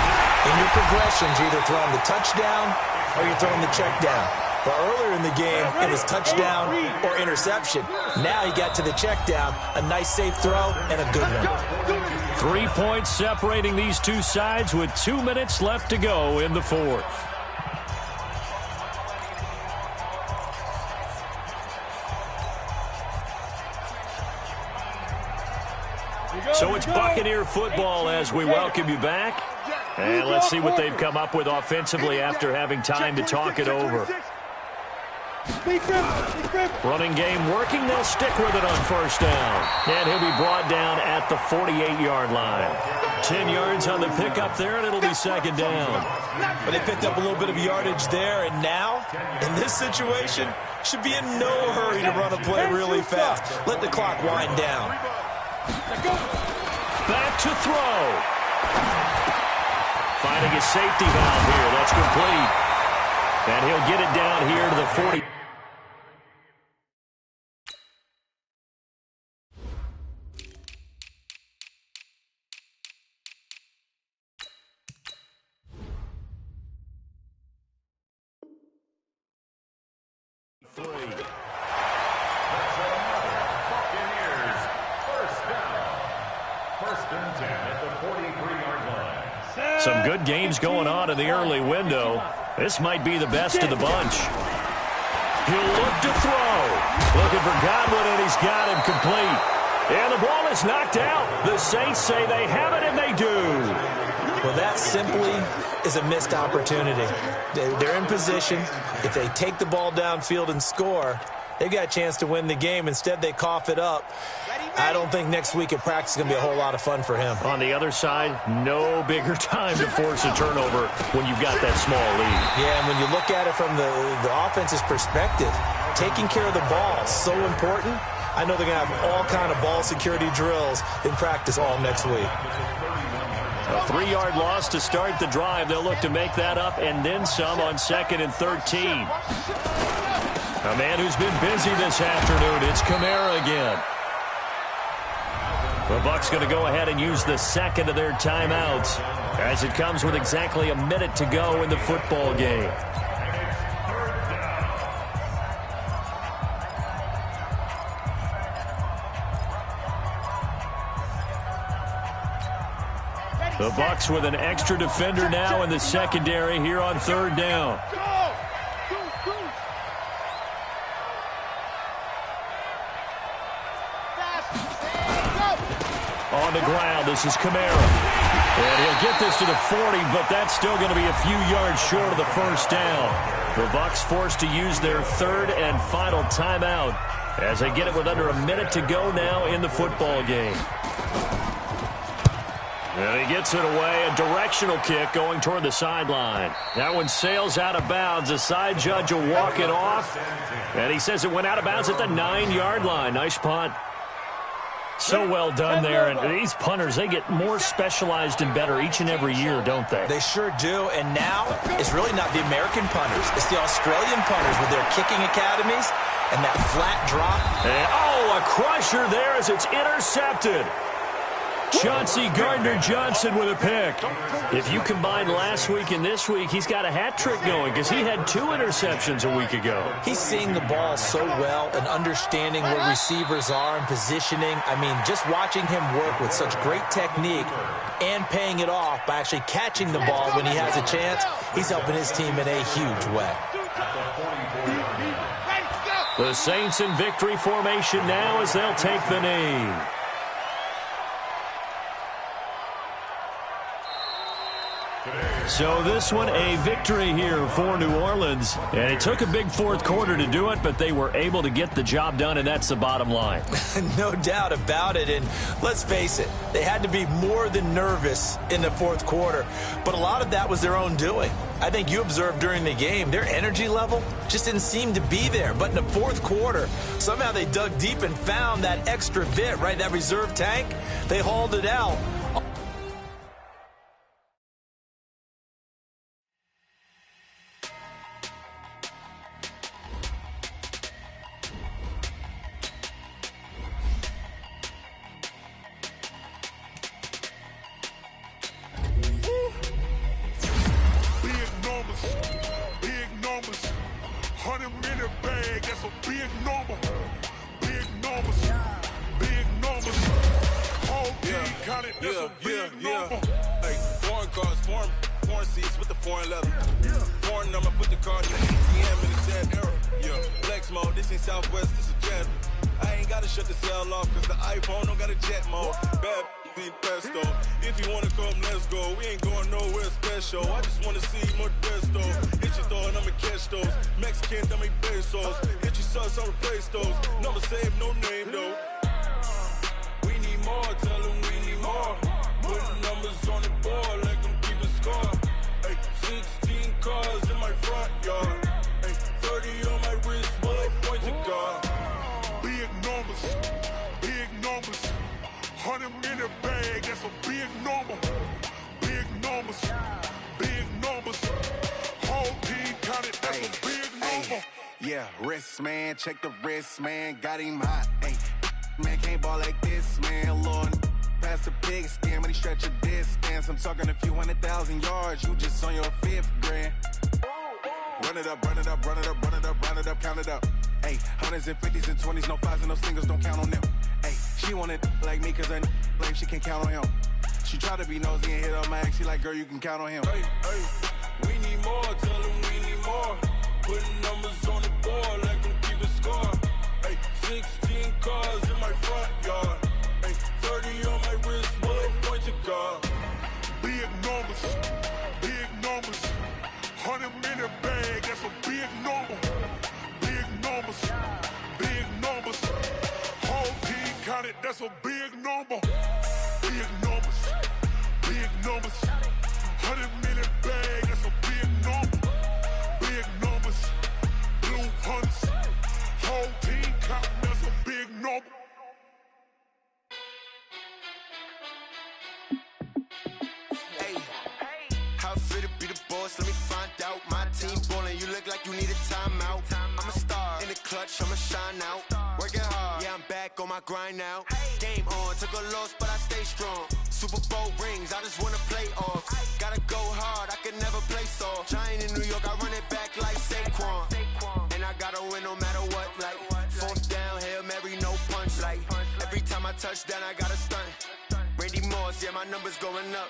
in your progressions, you're either throwing the touchdown or you're throwing the check down. But earlier in the game, it was touchdown or interception. Now he got to the check down, a nice safe throw, and a good one. 3 points separating these two sides with 2 minutes left to go in the fourth. So it's Buccaneer football as we welcome you back. And let's see what they've come up with offensively after having time to talk it over. Running game working. They'll stick with it on first down. And he'll be brought down at the 48-yard line. 10 yards on the pickup there, and it'll be second down. But they picked up a little bit of yardage there, and now, in this situation, should be in no hurry to run a play really fast. Let the clock wind down. Back to throw. Finding his safety valve here. That's complete. And he'll get it down here to the 40. Some good games going on in the early window. This might be the best of the bunch. He'll look to throw. Looking for Godwin, and he's got him complete. And the ball is knocked out. The Saints say they have it, and they do. Well, that simply is a missed opportunity. They're in position. If they take the ball downfield and score, they've got a chance to win the game. Instead, they cough it up. I don't think next week at practice is going to be a whole lot of fun for him. On the other side, no bigger time to force a turnover when you've got that small lead. Yeah, and when you look at it from the offense's perspective, taking care of the ball is so important. I know they're going to have all kind of ball security drills in practice all next week. A 3-yard loss to start the drive. They'll look to make that up and then some on 2nd and 13. A man who's been busy this afternoon, it's Kamara again. The Bucs going to go ahead and use the second of their timeouts as it comes with exactly a minute to go in the football game. The Bucs with an extra defender now in the secondary here on third down. On the ground, this is Kamara. And he'll get this to the 40, but that's still going to be a few yards short of the first down. The Bucs forced to use their third and final timeout as they get it with under a minute to go now in the football game. And he gets it away, a directional kick going toward the sideline. That one sails out of bounds. The side judge will walk it off. And he says it went out of bounds at the 9-yard line. Nice punt. So well done there. And these punters, they get more specialized and better each and every year, don't they? They sure do. And now it's really not the American punters. It's the Australian punters with their kicking academies and that flat drop. And, oh, a crusher there as it's intercepted. Chauncey Gardner-Johnson with a pick. If you combine last week and this week, he's got a hat trick going because he had 2 interceptions a week ago. He's seeing the ball so well and understanding where receivers are and positioning. I mean, just watching him work with such great technique and paying it off by actually catching the ball when he has a chance, he's helping his team in a huge way. The Saints in victory formation now as they'll take the knee. So this one, a victory here for New Orleans. And it took a big fourth quarter to do it, but they were able to get the job done, and that's the bottom line. No doubt about it. And let's face it, they had to be more than nervous in the fourth quarter. But a lot of that was their own doing. I think you observed during the game, their energy level just didn't seem to be there. But in the fourth quarter, somehow they dug deep and found that extra bit, right, that reserve tank. They hauled it out. Check the wrist, man, got him hot. Ay, man, can't ball like this, man. Lord, pass the pig skin, but he stretch a distance. I'm talking a few 100,000 yards, you just on your fifth grand. Run it up, run it up, run it up, run it up, run it up, count it up. Ay, hundreds and fifties and 20s, no fives and no singles, don't count on them. Ay, she want it like me, cause her like she can count on him. She try to be nosy and hit up my ex, she like, girl, you can count on him. Hey, hey, we need more, tell them we need more. Putting numbers on the board like I'm keeping score. Hey, 16 cars in my front yard. Hey, 30 on my wrist, bullet point to guard. Big numbers, 100 minute bag, that's a big number. Big numbers, whole team counted, that's a big number. Big numbers, 100 minute bag, that's a big number. Big numbers, blue hunts, whole team counting, that's a big number. How fit to be the boss? Let me find out. My team ballin', you look like you need a timeout. I'm a star in the clutch, I'ma shine out. Working hard, yeah, I'm back on my grind now. Game on, took a loss, but I stay strong. Super Bowl rings, I just wanna play off. Gotta go hard, I can never play soft. Giant in New York, I run it back like Saquon. And I gotta win no matter what, like fourth down, Hail Mary, no punch. Like every time I touch down, I gotta stunt. Randy Moss, yeah, my numbers going up.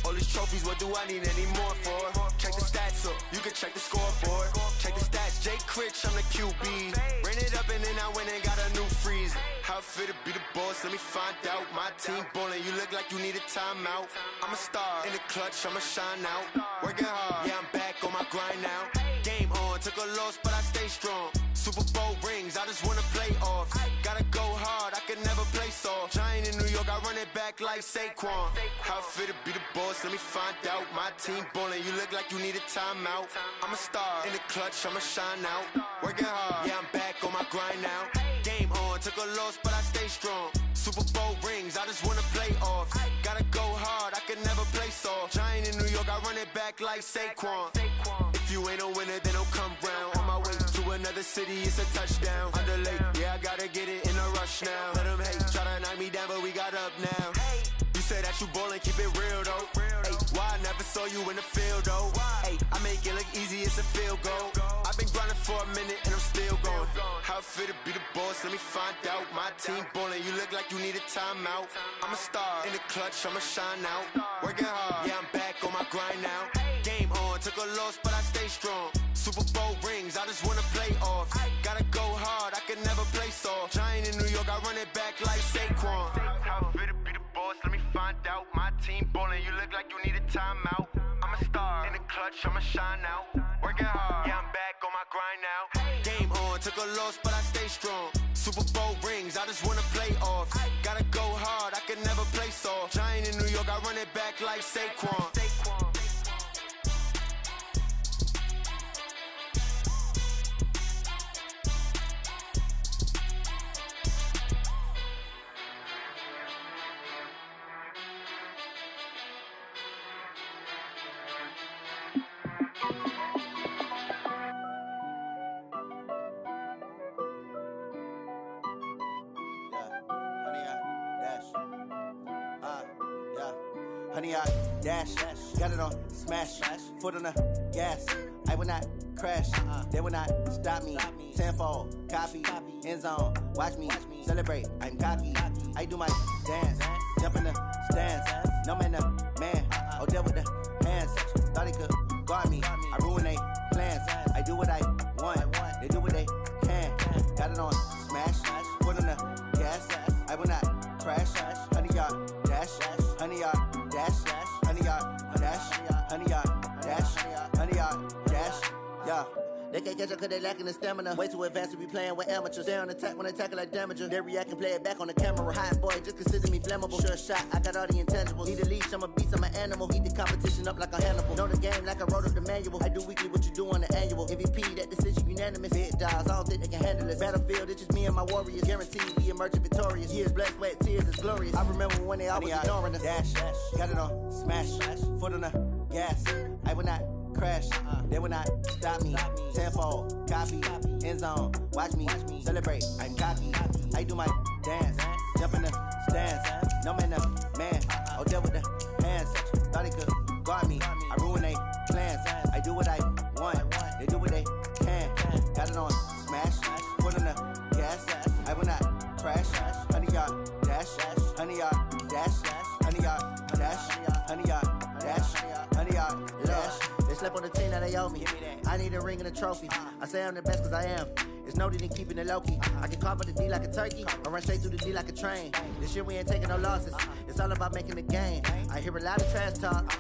All these trophies, what do I need any more for? Check the stats up, you can check the scoreboard. Check the stats, Jake Critch, I'm the QB. Ran it up and then I went and got a new freeze. How fit to be the boss, let me find out. My team ballin', you look like you need a timeout. I'm a star in the clutch, I'ma shine out. Working hard, yeah, I'm back on my grind now. Game on, took a loss, but I stay strong. Super Bowl rings, I just wanna play off. Gotta go hard, I can never play soft. Giant in New York, I run it back like Saquon. How fit to be the boss, let me find out. My team ballin', you look like you need a timeout. I'm a star in the clutch, I'ma shine out. Working hard, yeah, I'm back on my grind now. Game on, took a loss, but I stay strong. Super Bowl rings, I just wanna play off. Gotta go hard, I can never play soft. Giant in New York, I run it back like Saquon. If you ain't a winner, then don't come round. On my way to another city, it's a touchdown. Underlay, yeah, I gotta get it in a rush now. Let them hate, try to knock me down, but we got up now. You say that you ballin', keep it real though. Hey, why I never saw you in the field though? Hey, I make it look easy, it's a field goal. I've been grinding for a minute and I'm still going. How fit to be the boss, let me find out. My team ballin', you look like you need a timeout. I'm a star in the clutch, I'ma shine out. Working hard, yeah, I'm back on my grind now. Game on, took a loss, but I stay strong. Super Bowl rings, I just wanna play off. Gotta go hard, I can never play soft. Giant in New York, I run it back like Saquon. How fit to be the boss, let me find out. My team ballin', you look like you need a timeout. I'm a star clutch, I'ma shine out. Working hard, yeah, I'm back on my grind now. Game on, took a loss, but I stay strong. Super Bowl rings, I just wanna play off. Gotta go hard, I can never play soft. Giant in New York, I run it back like Saquon. Honey, I dash, got it on smash, foot on the gas. I will not crash, they will not stop me. Tenfold, copy, end zone, watch me celebrate. I'm cocky, I do my dance, jump in the stands. No man, man, oh there with the hands. Thought he could guard me, I ruin they plans. I do what I want, they do what they can. Got it on smash, foot on the gas. I will not crash, honey, y'all dash, honey, y'all dash, honey, y'all dash, honey, y'all dash, honey, y'all dash, yeah. They can't catch up cause they lacking the stamina. Way too advanced to be playing with amateurs. They on attack when they tackle like damager. They react and play it back on the camera. Hot boy, just consider me flammable. Sure shot, I got all the intangibles. Need a leash, I'm a beast, I'm an animal. Heat the competition up like a Hannibal. Know the game like I wrote up the manual. I do weekly what you do on the annual. MVP, that decision unanimous. Big dogs, I don't think they can handle it. Battlefield, it's just me and my warriors. Guaranteed we emerge victorious. Years, blood, sweat, tears, it's glorious. I remember when they always ignoring us. Dash, got it on smash, foot on the gas. I will not crash, they will not stop me. Tenfold, copy, end zone, watch me celebrate. I'm cocky, I do my dance, jump in the stands. No man, man, oh there with the hands. Thought he could guard me, I ruin they plans. I do what I want, they do what they can. Got it on smash, foot on the gas. I will not crash, honey, y'all dash, honey, y'all dash, honey, y'all dash, honey, y'all dash, honey, y'all dash. They slept on the team that they owe me. I need a ring and a trophy. I say I'm the best cause I am. It's noted in keeping it low-key. I can carve up the D like a turkey, or run straight through the D like a train. This year we ain't taking no losses. It's all about making the game. I hear a lot of trash talk.